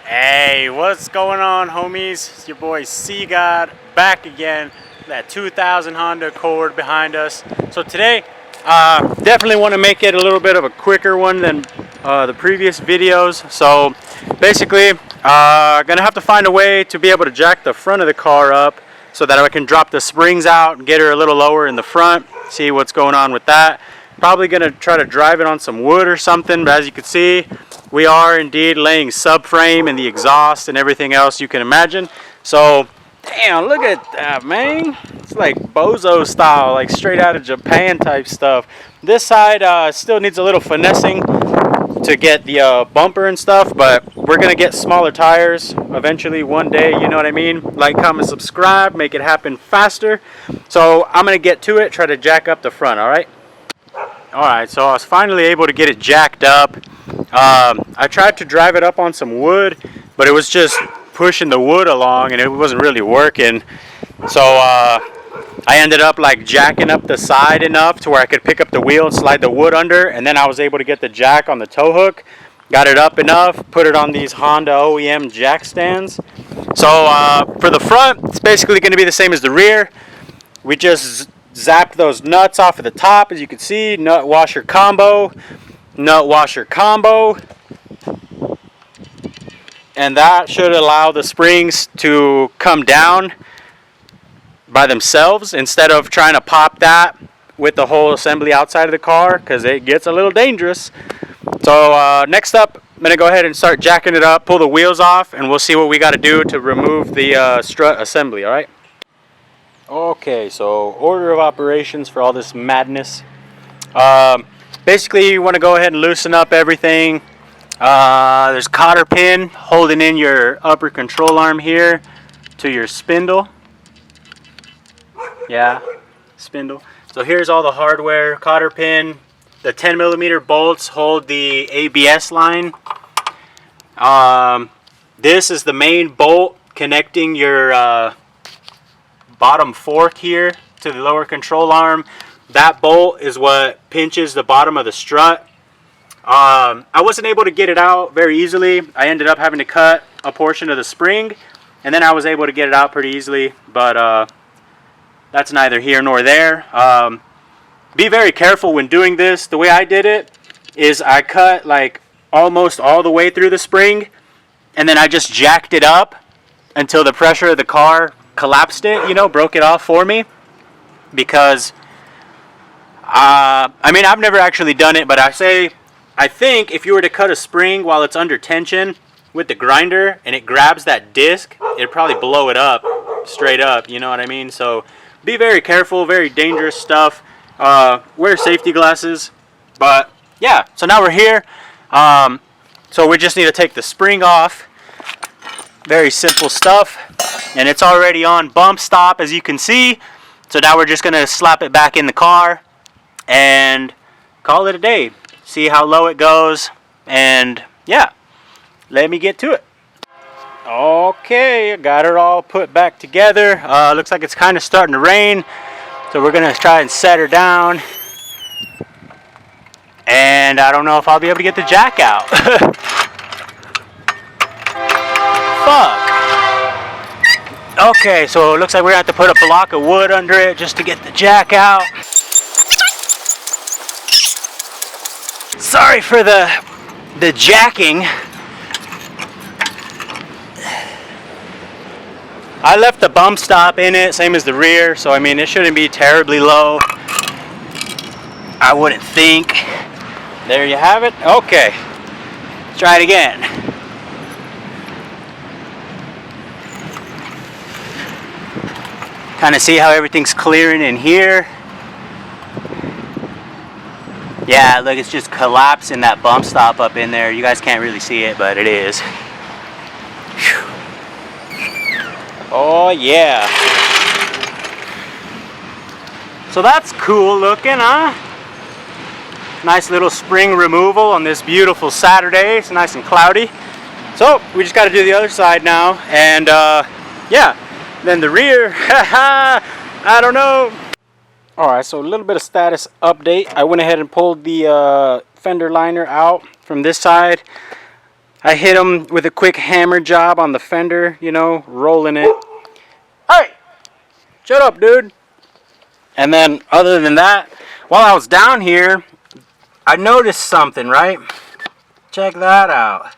Hey, what's going on, homies? It's your boy CGOD back again. That 2000 Honda Accord behind us. So today, definitely want to make it a little bit of a quicker one than the previous videos. So basically, gonna have to find a way to be able to jack the front of the car up so that I can drop the springs out and get her a little lower in the front. See what's going on with that. Probably gonna try to drive it on some wood or something, but as you can see, we are indeed laying subframe and the exhaust and everything else you can imagine. So, damn, look at that, man. It's like bozo style, like straight out of Japan type stuff. This side still needs a little finessing to get the bumper and stuff, but we're gonna get smaller tires eventually one day, you know what I mean? Like, comment, subscribe, make it happen faster. So I'm gonna get to it, try to jack up the front, all right? All right, so I was finally able to get it jacked up. I tried to drive it up on some wood, but it was just pushing the wood along and it wasn't really working. So I ended up like jacking up the side enough to where I could pick up the wheel and slide the wood under, and then I was able to get the jack on the tow hook, got it up enough, put it on these Honda OEM jack stands. So for the front, it's basically going to be the same as the rear. We just zapped those nuts off of the top, as you can see, nut washer combo, and that should allow the springs to come down by themselves instead of trying to pop that with the whole assembly outside of the car, because it gets a little dangerous. So next up, I'm going to go ahead and start jacking it up, pull the wheels off, and we'll see what we got to do to remove the strut assembly, alright? Okay, so order of operations for all this madness. Basically, you want to go ahead and loosen up everything. There's a cotter pin holding in your upper control arm here to your spindle. Yeah, spindle. So here's all the hardware. Cotter pin. The 10mm bolts hold the ABS line. This is the main bolt connecting your bottom fork here to the lower control arm. That bolt is what pinches the bottom of the strut. I wasn't able to get it out very easily. I ended up having to cut a portion of the spring, and then I was able to get it out pretty easily, but that's neither here nor there. Be very careful when doing this. The way I did it is I cut like almost all the way through the spring, and then I just jacked it up until the pressure of the car collapsed it, you know, broke it off for me. Because I mean, I've never actually done it, but I think if you were to cut a spring while it's under tension with the grinder and it grabs that disc, it'd probably blow it up straight up, you know what I mean? So be very careful, very dangerous stuff. Wear safety glasses. But yeah, so now we're here. So we just need to take the spring off. Very simple stuff, and it's already on bump stop, as you can see. So now we're just gonna slap it back in the car and call it a day. See how low it goes, and yeah, let me get to it. Okay, got her all put back together. Looks like it's kind of starting to rain, so we're gonna try and set her down, and I don't know if I'll be able to get the jack out. Fuck. Okay, so it looks like we're gonna have to put a block of wood under it just to get the jack out. Sorry for the jacking. I left the bump stop in it, same as the rear, so I mean it shouldn't be terribly low, I wouldn't think. There you have it. Okay, let's try it again. Kind of see how everything's clearing in here. Yeah, look, it's just collapsing that bump stop up in there. You guys can't really see it, but it is. Whew. Oh yeah. So that's cool looking, huh? Nice little spring removal on this beautiful Saturday. It's nice and cloudy. So we just got to do the other side now, and yeah. Then the rear, I don't know. Alright, so a little bit of status update. I went ahead and pulled the fender liner out from this side. I hit them with a quick hammer job on the fender, you know, rolling it. Hey, shut up, dude. And then other than that, while I was down here, I noticed something, right? Check that out.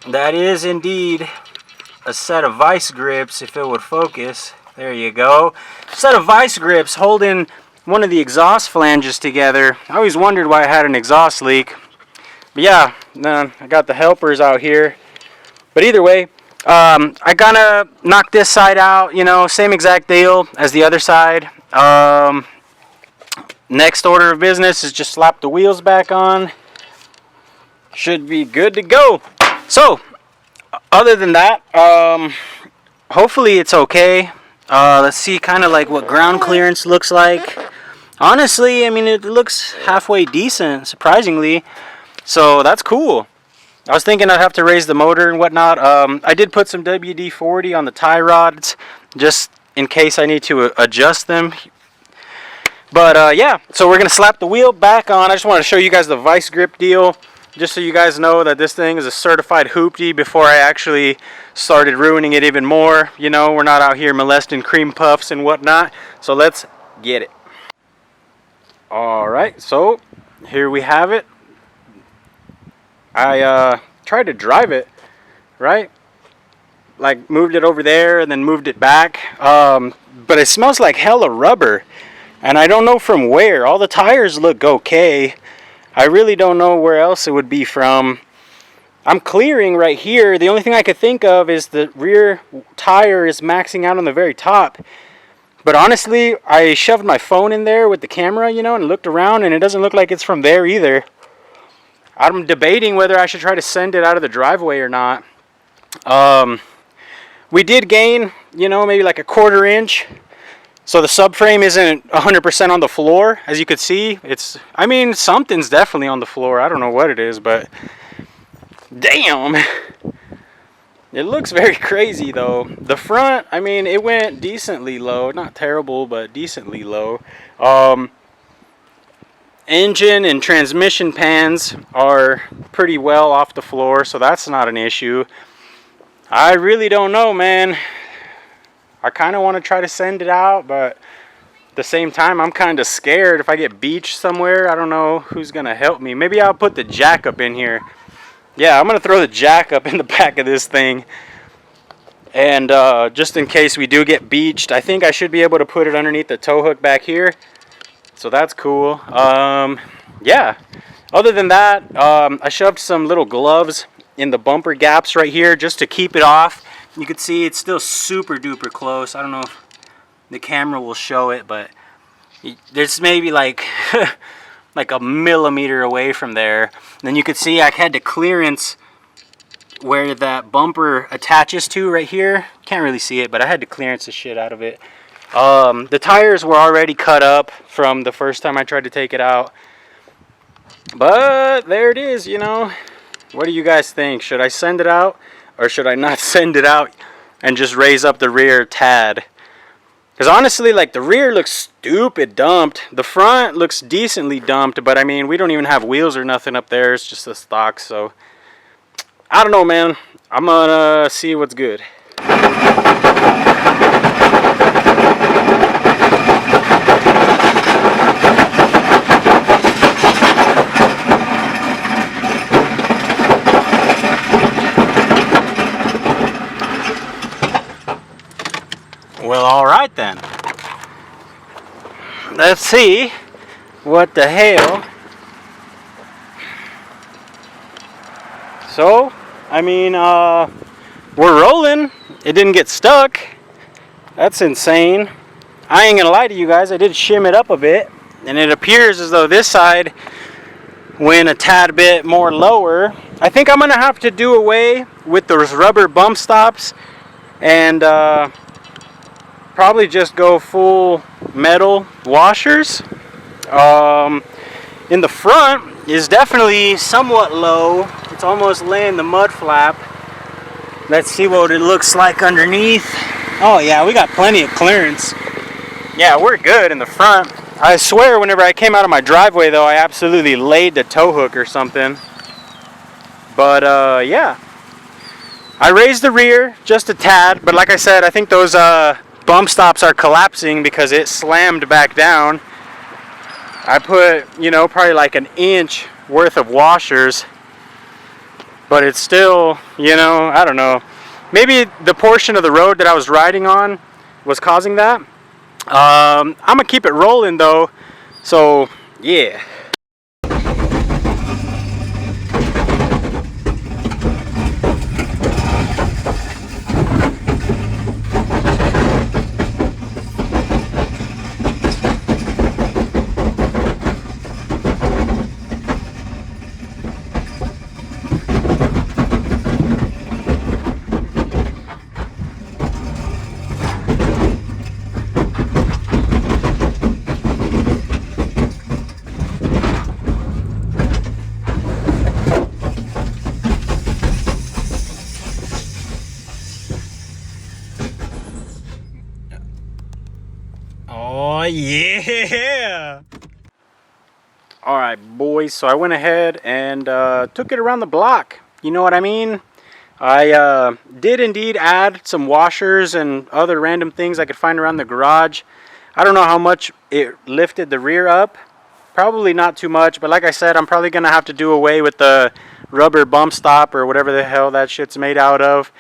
That is indeed a set of vice grips, if it would focus. There you go. Set of vice grips holding one of the exhaust flanges together. I always wondered why I had an exhaust leak. But yeah, then I got the helpers out here. But either way, I gonna knock this side out, you know, same exact deal as the other side. Next order of business is just slap the wheels back on. Should be good to go. So, other than that, hopefully it's okay. Let's see kind of like what ground clearance looks like. Honestly, I mean, it looks halfway decent, surprisingly. So that's cool. I was thinking I'd have to raise the motor and whatnot. I did put some WD-40 on the tie rods just in case I need to adjust them. But yeah, so we're going to slap the wheel back on. I just want to show you guys the vice grip deal, just so you guys know that this thing is a certified hoopty before I actually started ruining it even more. You know, we're not out here molesting cream puffs and whatnot. So let's get it. Alright, so here we have it. I tried to drive it, right? Like moved it over there and then moved it back. But it smells like hella rubber. And I don't know from where. All the tires look okay. I really don't know where else it would be from. I'm clearing right here. The only thing I could think of is the rear tire is maxing out on the very top. But honestly, I shoved my phone in there with the camera, you know, and looked around, and it doesn't look like it's from there either. I'm debating whether I should try to send it out of the driveway or not. We did gain, you know, maybe like a 1/4 inch. So the subframe isn't 100% on the floor, as you could see. I mean, something's definitely on the floor. I don't know what it is, but damn. It looks very crazy though. The front, I mean, it went decently low. Not terrible, but decently low. Engine and transmission pans are pretty well off the floor, so that's not an issue. I really don't know, man. I kind of want to try to send it out, but at the same time, I'm kind of scared. If I get beached somewhere, I don't know who's going to help me. Maybe I'll put the jack up in here. Yeah, I'm going to throw the jack up in the back of this thing. And just in case we do get beached, I think I should be able to put it underneath the tow hook back here. So that's cool. Yeah, other than that, I shoved some little gloves in the bumper gaps right here just to keep it off. You can see it's still super duper close. I don't know if the camera will show it, but there's maybe like like a millimeter away from there. And then you could see I had the clearance where that bumper attaches to right here. Can't really see it, but I had to clearance the shit out of it. The tires were already cut up from the first time I tried to take it out. But there it is, you know. What do you guys think? Should I send it out or should I not send it out and just raise up the rear tad? Because honestly, like, the rear looks stupid dumped. The front looks decently dumped, but I mean, we don't even have wheels or nothing up there. It's just the stock, so I don't know, man. I'm gonna see what's good. Well, all right then. Let's see what the hell. So, I mean, we're rolling. It didn't get stuck. That's insane. I ain't gonna lie to you guys. I did shim it up a bit, and it appears as though this side went a tad bit more lower. I think I'm gonna have to do away with those rubber bump stops and probably just go full metal washers. In the front is definitely somewhat low. It's almost laying the mud flap. Let's see what it looks like underneath. Oh yeah, we got plenty of clearance. Yeah, we're good in the front. I swear whenever I came out of my driveway though, I absolutely laid the tow hook or something. But yeah, I raised the rear just a tad, but like I said, I think those bump stops are collapsing because it slammed back down. I put, you know, probably like an inch worth of washers, but it's still, you know, I don't know. Maybe the portion of the road that I was riding on was causing that. I'm gonna keep it rolling though, so yeah. Oh yeah! Alright boys, so I went ahead and took it around the block. You know what I mean? I did indeed add some washers and other random things I could find around the garage. I don't know how much it lifted the rear up. Probably not too much, but like I said, I'm probably going to have to do away with the rubber bump stop or whatever the hell that shit's made out of,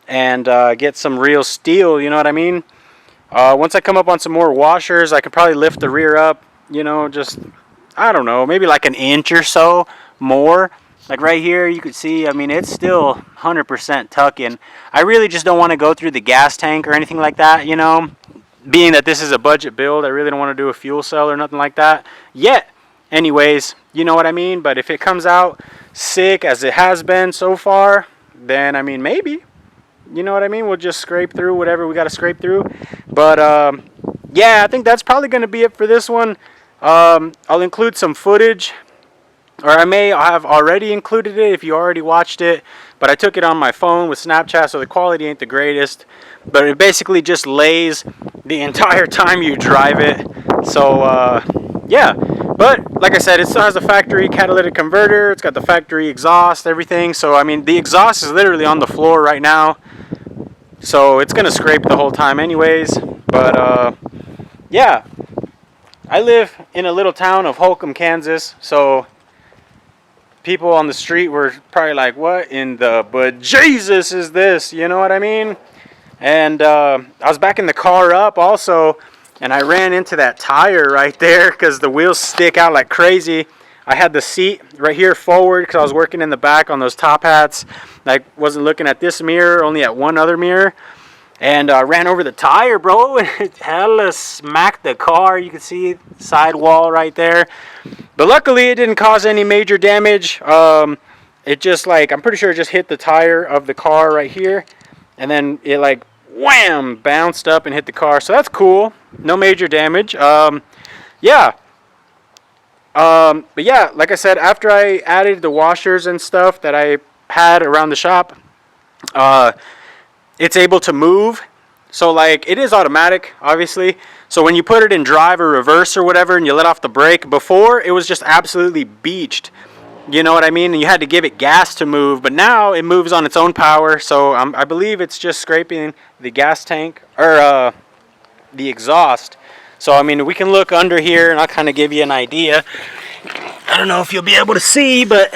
and get some real steel, you know what I mean? Once I come up on some more washers, I could probably lift the rear up, you know, just, I don't know, maybe like an inch or so more. Like right here, you could see, I mean, it's still 100% tucking. I really just don't want to go through the gas tank or anything like that, you know. Being that this is a budget build, I really don't want to do a fuel cell or nothing like that yet. Anyways, you know what I mean? But if it comes out sick as it has been so far, then, I mean, maybe. You know what I mean? We'll just scrape through whatever we got to scrape through. But, yeah, I think that's probably going to be it for this one. I'll include some footage. Or I may have already included it if you already watched it. But I took it on my phone with Snapchat, so the quality ain't the greatest. But it basically just lays the entire time you drive it. So, yeah. But, like I said, it still has a factory catalytic converter. It's got the factory exhaust, everything. So, I mean, the exhaust is literally on the floor right now. So, it's going to scrape the whole time anyways. But, yeah. I live in a little town of Holcomb, Kansas. So, people on the street were probably like, what in the bejesus is this? You know what I mean? And I was backing the car up also, and I ran into that tire right there because the wheels stick out like crazy. I had the seat right here forward because I was working in the back on those top hats. I wasn't looking at this mirror, only at one other mirror. And ran over the tire, bro, and it hella smacked the car. You can see the sidewall right there. But luckily, it didn't cause any major damage. It just, like, I'm pretty sure it just hit the tire of the car right here. And then it, like, wham, bounced up and hit the car. So that's cool. No major damage. Yeah. But yeah, like I said, after I added the washers and stuff that I had around the shop, it's able to move. So like it is automatic, obviously. So when you put it in drive or reverse or whatever and you let off the brake, before it was just absolutely beached. You know what I mean? And you had to give it gas to move, but now it moves on its own power. So I believe it's just scraping the gas tank or the exhaust. So I mean, we can look under here and I'll kind of give you an idea. I don't know if you'll be able to see, but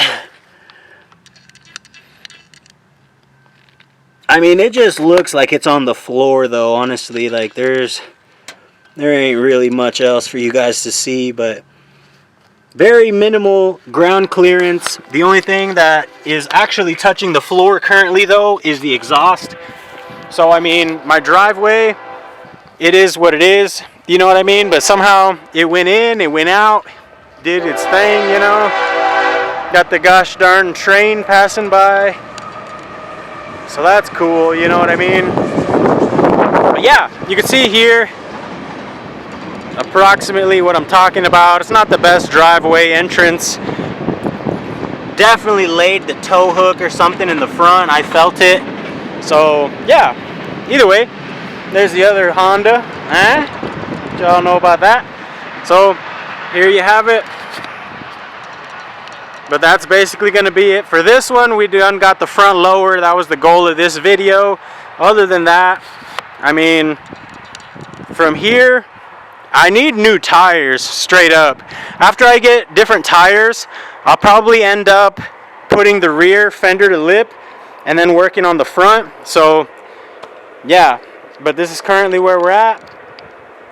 I mean, it just looks like it's on the floor, though, honestly. Like, there ain't really much else for you guys to see, but very minimal ground clearance. The only thing that is actually touching the floor currently, though, is the exhaust. So, I mean, my driveway, it is what it is. You know what I mean? But somehow, it went in, it went out, did its thing, you know? Got the gosh darn train passing by. So that's cool, you know what I mean? But yeah, you can see here approximately what I'm talking about. It's not the best driveway entrance. Definitely laid the tow hook or something in the front. I felt it. So yeah, either way, there's the other Honda. Y'all know about that. So here you have it. But that's basically going to be it for this one. We done got the front lower. That was the goal of this video. Other than that, I mean, from here, I need new tires straight up. After I get different tires, I'll probably end up putting the rear fender to lip and then working on the front. So yeah, but this is currently where we're at.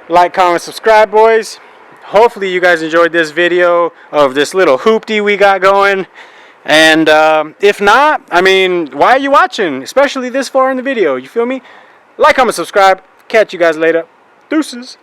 Like, comment, subscribe, boys. Hopefully you guys enjoyed this video of this little hoopty we got going. And if not, I mean, why are you watching? Especially this far in the video, you feel me? Like, comment, subscribe. Catch you guys later. Deuces.